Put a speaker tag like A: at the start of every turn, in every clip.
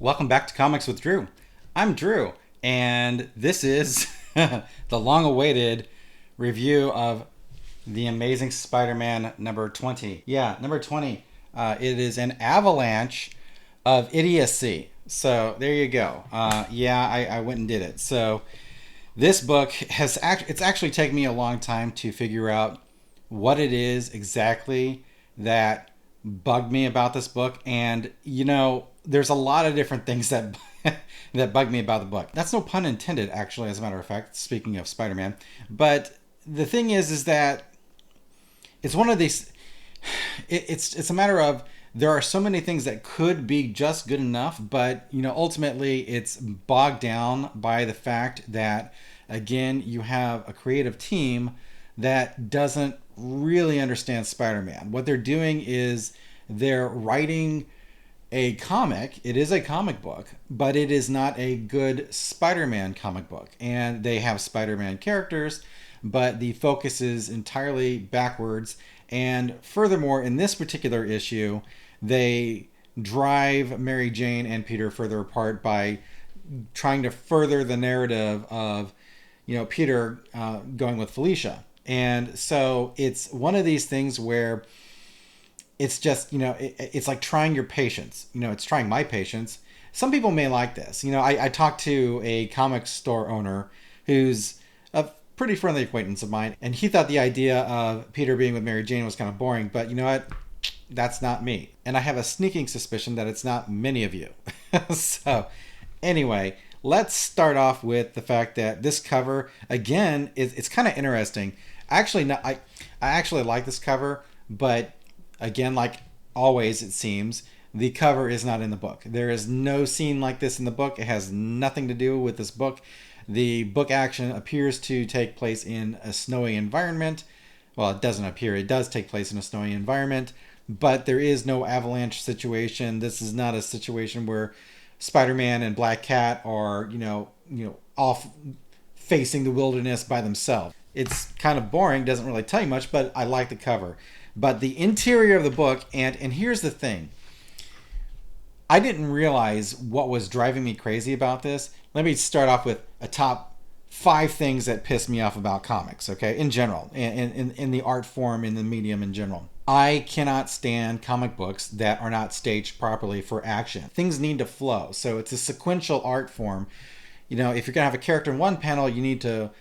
A: Welcome back to Comics with Drew. I'm Drew, and this is the long awaited review of The Amazing Spider Man number 20. Yeah, number 20. It is an avalanche of idiocy. So there you go. I went and did it. So this book it's actually taken me a long time to figure out what it is exactly that bugged me about this book. And there's a lot of different things that that bug me about the book. That's no pun intended, actually, as a matter of fact, speaking of Spider-Man. But the thing is that it's one of these it's a matter of there are so many things that could be just good enough, but ultimately it's bogged down by the fact that again you have a creative team that doesn't really understand Spider-Man. What they're doing is they're writing a comic. It is a comic book, but it is not a good Spider-Man comic book. And they have Spider-Man characters, but the focus is entirely backwards. And furthermore, in this particular issue, they drive Mary Jane and Peter further apart by trying to further the narrative of, Peter going with Felicia. And so it's one of these things where it's just, it's like trying your patience. It's trying my patience. Some people may like this. I talked to a comic store owner who's a pretty friendly acquaintance of mine, and he thought the idea of Peter being with Mary Jane was kind of boring, but you know what? That's not me. And I have a sneaking suspicion that it's not many of you. So, anyway, let's start off with the fact that this cover, again, it's kind of interesting. Actually, no, I actually like this cover, but again, like always, it seems, the cover is not in the book. There is no scene like this in the book. It has nothing to do with this book. The book action appears to take place in a snowy environment. Well, it doesn't appear. It does take place in a snowy environment, but there is no avalanche situation. This is not a situation where Spider-Man and Black Cat are, off facing the wilderness by themselves. It's kind of boring, doesn't really tell you much, but I like the cover. But the interior of the book, and here's the thing. I didn't realize what was driving me crazy about this. Let me start off with a top 5 things that piss me off about comics, okay? In general, in the art form, in the medium in general. I cannot stand comic books that are not staged properly for action. Things need to flow. So it's a sequential art form. If you're going to have a character in one panel, you need to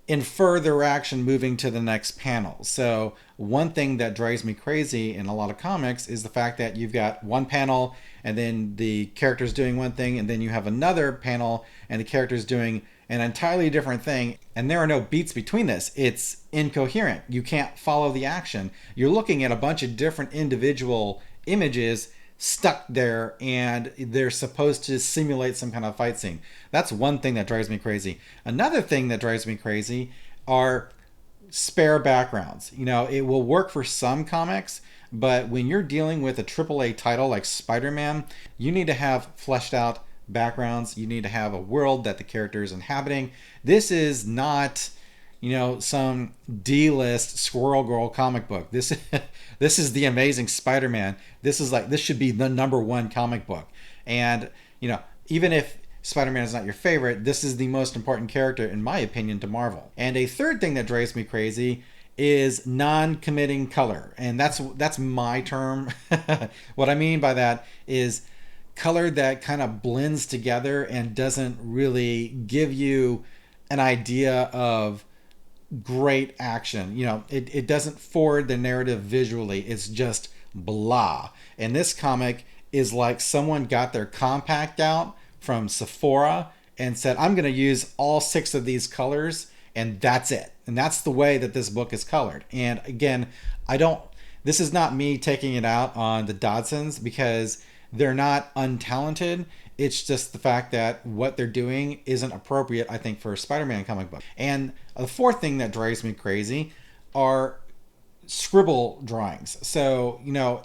A: infer their action moving to the next panel. So one thing that drives me crazy in a lot of comics is the fact that you've got one panel and then the character's doing one thing, and then you have another panel and the character's doing an entirely different thing, and there are no beats between this. It's incoherent. You can't follow the action. You're looking at a bunch of different individual images stuck there, and they're supposed to simulate some kind of fight scene. That's one thing that drives me crazy. Another thing that drives me crazy are spare backgrounds. It will work for some comics, but when you're dealing with a AAA title like Spider-Man, you need to have fleshed out backgrounds. You need to have a world that the character is inhabiting. This is not some D-list Squirrel Girl comic book. This is the Amazing Spider-Man. This should be the number one comic book. And even if Spider-Man is not your favorite, this is the most important character, in my opinion, to Marvel. And a third thing that drives me crazy is non-committing color. And that's my term. What I mean by that is color that kind of blends together and doesn't really give you an idea of great action. It doesn't forward the narrative visually. It's just blah. And this comic is like someone got their compact out from Sephora and said, I'm going to use all 6 of these colors, and that's it. And that's the way that this book is colored. And again, this is not me taking it out on the Dodsons because they're not untalented. It's just the fact that what they're doing isn't appropriate, I think, for a Spider-Man comic book. And the fourth thing that drives me crazy are scribble drawings. So,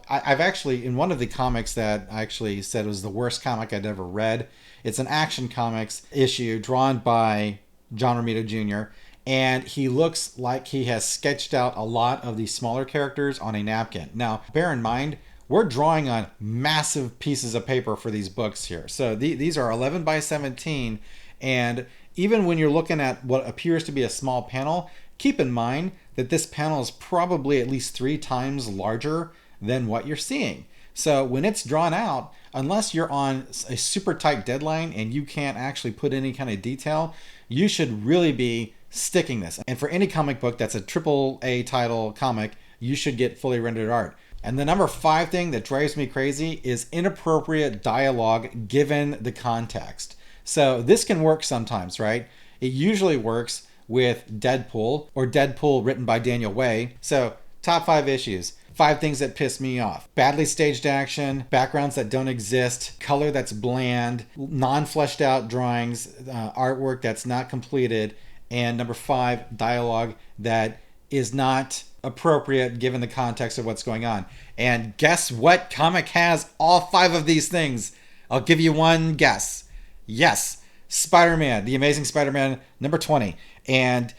A: I've actually, in one of the comics that I actually said was the worst comic I'd ever read, it's an Action Comics issue drawn by John Romita Jr., and he looks like he has sketched out a lot of the smaller characters on a napkin. Now, bear in mind, we're drawing on massive pieces of paper for these books here. So these are 11 by 17, and even when you're looking at what appears to be a small panel, keep in mind that this panel is probably at least 3 times larger than what you're seeing. So when it's drawn out, unless you're on a super tight deadline and you can't actually put any kind of detail, you should really be sticking this. And for any comic book that's a AAA title comic, you should get fully rendered art. And the number 5 thing that drives me crazy is inappropriate dialogue given the context. So this can work sometimes, right? It usually works with Deadpool or Deadpool written by Daniel Way. So top 5 issues. 5 things that piss me off. Badly staged action, backgrounds that don't exist, color that's bland, non-fleshed out drawings, artwork that's not completed, and number 5, dialogue that is not appropriate given the context of what's going on. And guess what comic has all 5 of these things? I'll give you one guess. Yes, Spider-Man, The Amazing Spider-Man number 20. And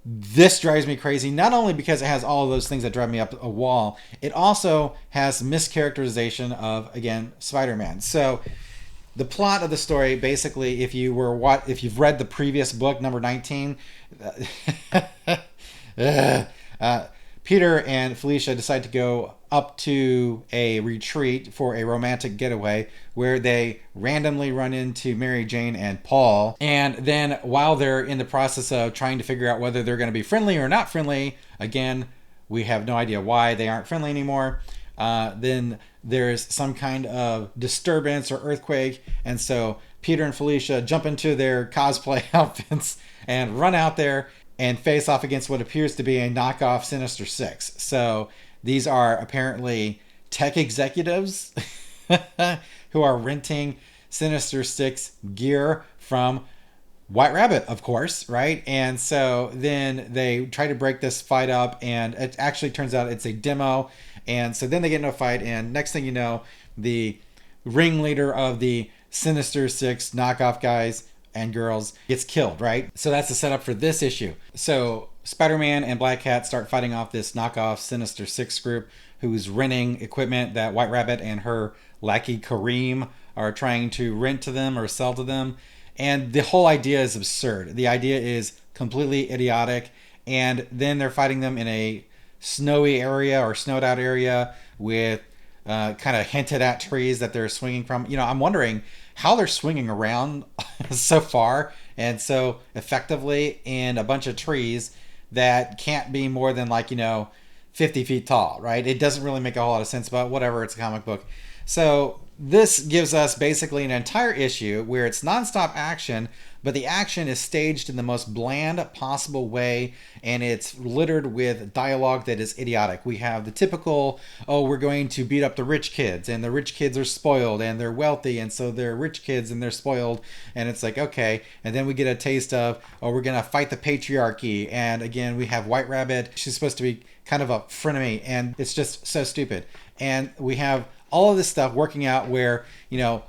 A: this drives me crazy, not only because it has all of those things that drive me up a wall, it also has mischaracterization of, again, Spider-Man. So the plot of the story, basically, if you've read the previous book, number 19, Peter and Felicia decide to go up to a retreat for a romantic getaway where they randomly run into Mary Jane and Paul. And then while they're in the process of trying to figure out whether they're going to be friendly or not friendly, again, we have no idea why they aren't friendly anymore. Then there's some kind of disturbance or earthquake. And so Peter and Felicia jump into their cosplay outfits and run out there and face off against what appears to be a knockoff Sinister Six. So these are apparently tech executives who are renting Sinister Six gear from White Rabbit, of course, right? And so then they try to break this fight up, and it actually turns out it's a demo. And so then they get into a fight, and next thing you know, the ringleader of the Sinister Six knockoff guys and girls gets killed, right? So that's the setup for this issue. So Spider-Man and Black Cat start fighting off this knockoff Sinister Six group who's renting equipment that White Rabbit and her lackey Kareem are trying to rent to them or sell to them. And the whole idea is absurd. The idea is completely idiotic. And then they're fighting them in a snowy area or snowed out area with kind of hinted at trees that they're swinging from. You know, I'm wondering how they're swinging around so far and so effectively in a bunch of trees that can't be more than 50 feet tall, right? It doesn't really make a whole lot of sense, but whatever, it's a comic book. So this gives us basically an entire issue where it's nonstop action, but the action is staged in the most bland possible way, and it's littered with dialogue that is idiotic. We have the typical, we're going to beat up the rich kids, and the rich kids are spoiled, and they're wealthy, and so they're rich kids, and they're spoiled, and it's like, okay. And then we get a taste of, we're going to fight the patriarchy, and again, we have White Rabbit. She's supposed to be kind of a frenemy, and it's just so stupid. And we have all of this stuff working out where,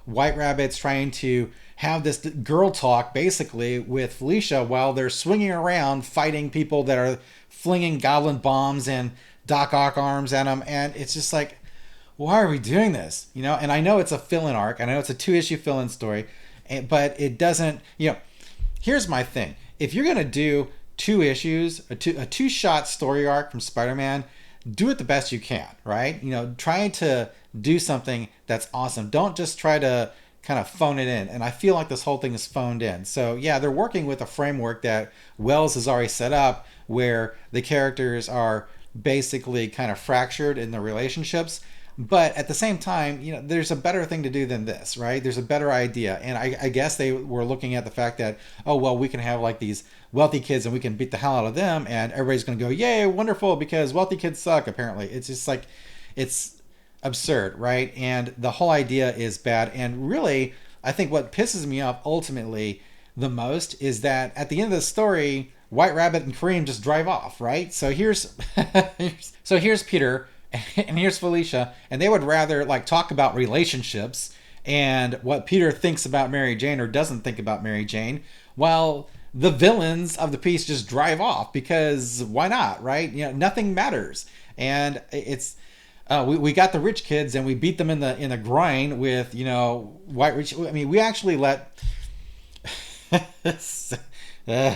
A: White Rabbit's trying to have this girl talk basically with Felicia while they're swinging around fighting people that are flinging goblin bombs and Doc Ock arms at them. And it's just like, why are we doing this? And I know it's a fill-in arc. I know it's a 2-issue fill-in story, but it doesn't, here's my thing. If you're going to do 2 issues, a 2-shot story arc from Spider-Man, do it the best you can, right? Try to do something that's awesome. Don't just try to kind of phone it in. And I feel like this whole thing is phoned in. So yeah, they're working with a framework that Wells has already set up where the characters are basically kind of fractured in their relationships. But at the same time, there's a better thing to do than this, right? There's a better idea. And I guess they were looking at the fact that, we can have these wealthy kids and we can beat the hell out of them. And everybody's going to go, yay, wonderful, because wealthy kids suck, apparently. It's just it's absurd, right? And the whole idea is bad. And really, I think what pisses me off ultimately the most is that at the end of the story, White Rabbit and Kareem just drive off, right? So here's Peter and here's Felicia, and they would rather talk about relationships and what Peter thinks about Mary Jane or doesn't think about Mary Jane, while the villains of the piece just drive off because why not, right? Nothing matters. And it's, we got the rich kids and we beat them in the groin with, you know, white rich. I mean, we actually let uh,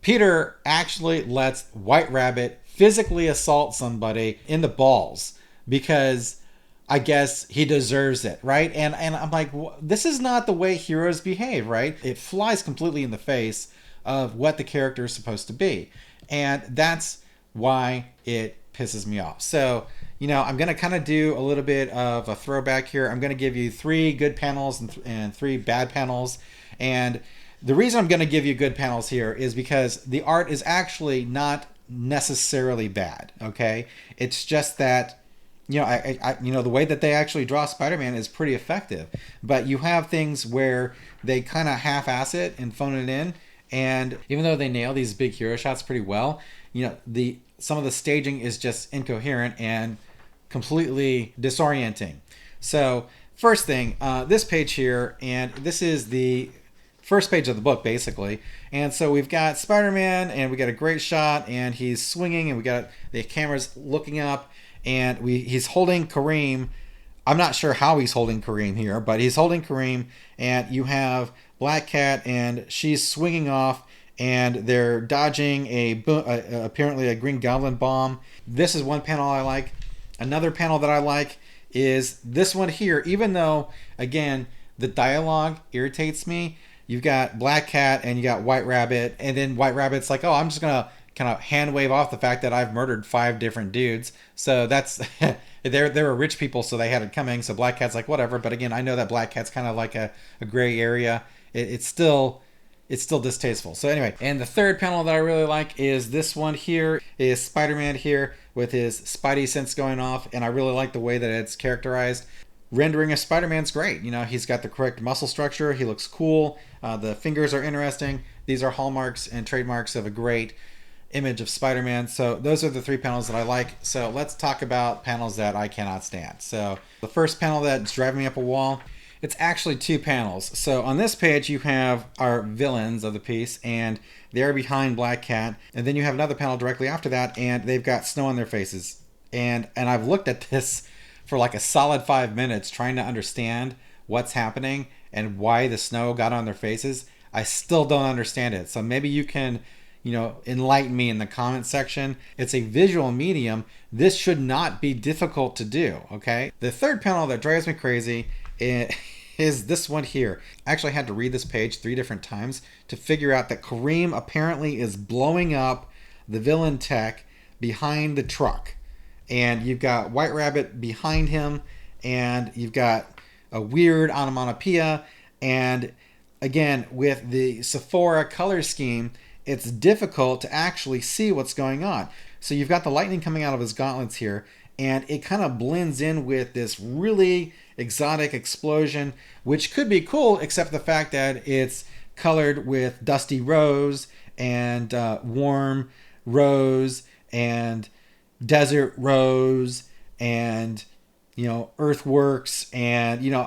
A: Peter actually lets White Rabbit physically assault somebody in the balls because I guess he deserves it, right? And I'm like, this is not the way heroes behave, right? It flies completely in the face of what the character is supposed to be, and that's why it pisses me off. So, you know, I'm gonna kind of do a little bit of a throwback here. I'm gonna give you 3 good panels and 3 bad panels, and the reason I'm gonna give you good panels here is because the art is actually not necessarily bad. Okay, it's just that, you know, you know, the way that they actually draw Spider-Man is pretty effective, but you have things where they kind of half-ass it and phone it in, and even though they nail these big hero shots pretty well, you know, the some of the staging is just incoherent and completely disorienting. So first thing, this page here, and this is the first page of the book basically, and so we've got Spider-Man and we got a great shot and he's swinging and we got the camera's looking up and he's holding Kareem. I'm not sure how he's holding Kareem here, but he's holding Kareem, and you have Black Cat and she's swinging off and they're dodging apparently a Green Goblin bomb. This is one panel I like. Another panel that I like is this one here. Even though, again, the dialogue irritates me, you've got Black Cat and you got White Rabbit, and then White Rabbit's like, oh, I'm just gonna kind of hand wave off the fact that I've murdered 5 different dudes. So that's they were rich people, so they had it coming. So Black Cat's like, whatever. But again, I know that Black Cat's kind of like a gray area. It's still distasteful. So anyway, and the third panel that I really like is this one here. Is Spider-Man here with his Spidey sense going off, and I really like the way that it's characterized. Rendering of Spider-Man's great. You know, he's got the correct muscle structure. He looks cool. The fingers are interesting. These are hallmarks and trademarks of a great image of Spider-Man. So those are the 3 panels that I like. So let's talk about panels that I cannot stand. So the first panel that's driving me up a wall, it's actually 2 panels. So on this page you have our villains of the piece, and they're behind Black Cat, and then you have another panel directly after that, and they've got snow on their faces. And I've looked at this for like a solid 5 minutes trying to understand what's happening and why the snow got on their faces. I still don't understand it. So maybe you can, you know, enlighten me in the comment section. It's a visual medium. This should not be difficult to do, okay? The third panel that drives me crazy is this one here. I actually had to read this page 3 different times to figure out that Kareem apparently is blowing up the villain tech behind the truck. And you've got White Rabbit behind him, and you've got a weird onomatopoeia. And again, with the Sephora color scheme, it's difficult to actually see what's going on. So you've got the lightning coming out of his gauntlets here, and it kind of blends in with this really exotic explosion, which could be cool, except the fact that it's colored with dusty rose and warm rose and desert rose and, you know, earthworks and, you know,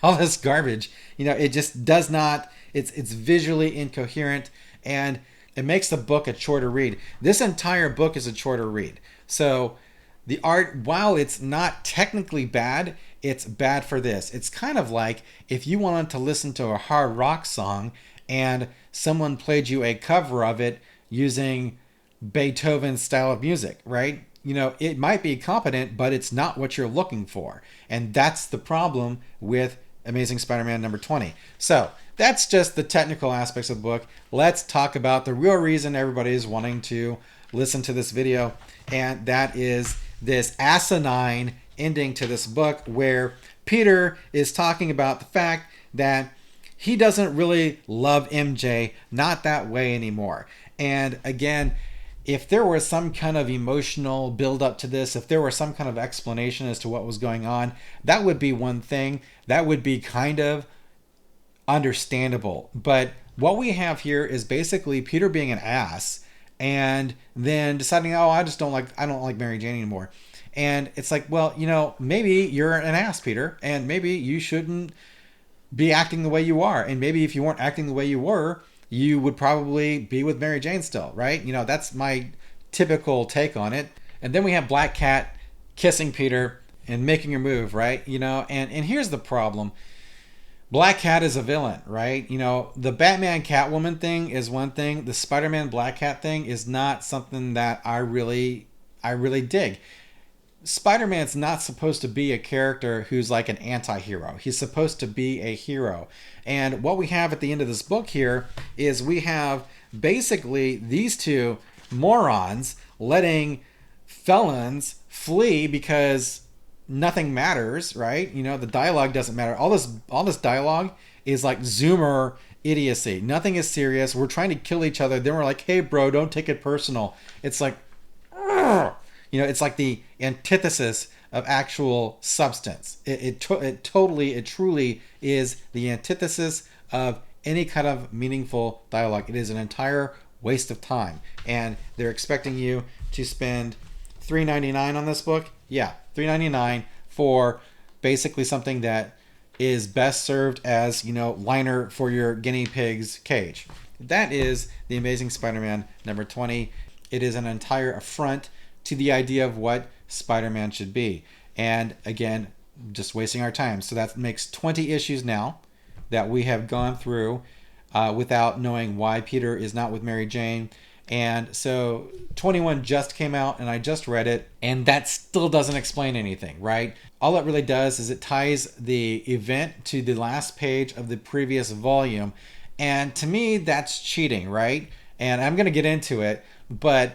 A: all this garbage. You know, it just does not, it's visually incoherent, and it makes the book a chore to read. This entire book is a chore to read. So the art, while it's not technically bad, it's bad for this. It's kind of like if you wanted to listen to a hard rock song and someone played you a cover of it using Beethoven's style of music, right? You know, it might be competent, but it's not what you're looking for. And that's the problem with Amazing Spider-Man number 20. So that's just the technical aspects of the book. Let's talk about the real reason everybody is wanting to listen to this video, and that is this asinine ending to this book where Peter is talking about the fact that he doesn't really love MJ, not that way anymore. And again, if there was some kind of emotional build up to this, if there were some kind of explanation as to what was going on, that would be one thing. That would be kind of understandable. But what we have here is basically Peter being an ass and then deciding, oh, I don't like Mary Jane anymore. And it's like, well, you know, maybe you're an ass, Peter, and maybe you shouldn't be acting the way you are. And maybe if you weren't acting the way you were, you would probably be with Mary Jane still, right? You know, that's my typical take on it. And then we have Black Cat kissing Peter and making her move, right? And here's the problem. Black Cat is a villain, right? The Batman Catwoman thing is one thing. The Spider-Man Black Cat thing is not something that I really dig. Spider-Man's not supposed to be a character who's like an anti-hero. He's supposed to be a hero. And what we have at the end of this book here is we have basically these two morons letting felons flee because nothing matters, right? The dialogue doesn't matter. All this dialogue is like Zoomer idiocy. Nothing is serious. We're trying to kill each other. Then we're like, "Hey, bro, don't take it personal." It's like, ugh. It's like the antithesis of actual substance. It truly is the antithesis of any kind of meaningful dialogue. It is an entire waste of time, and they're expecting you to spend $3.99 on this book. Yeah, $3.99 for basically something that is best served as liner for your guinea pig's cage. That is the Amazing Spider-Man number 20. It is an entire affront to the idea of what Spider-Man should be. And again, just wasting our time. So that makes 20 issues now that we have gone through without knowing why Peter is not with Mary Jane. And so 21 just came out and I just read it, and that still doesn't explain anything, right? All it really does is it ties the event to the last page of the previous volume. And to me, that's cheating, right? And I'm going to get into it, but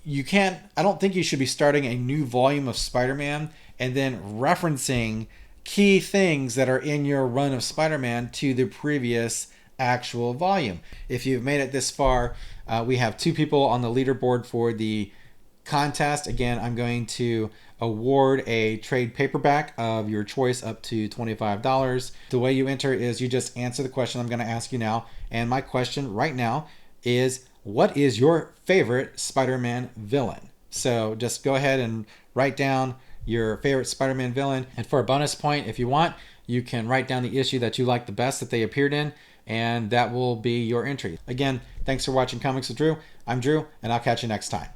A: I don't think you should be starting a new volume of Spider-Man and then referencing key things that are in your run of Spider-Man to the previous actual volume. If you've made it this far, we have 2 people on the leaderboard for the contest. Again, I'm going to award a trade paperback of your choice up to $25. The way you enter is you just answer the question I'm going to ask you now. And my question right now is, what is your favorite Spider-Man villain? So just go ahead and write down your favorite Spider-Man villain. And for a bonus point, if you want, you can write down the issue that you like the best that they appeared in, and that will be your entry. Again, thanks for watching Comics with Drew. I'm Drew, and I'll catch you next time.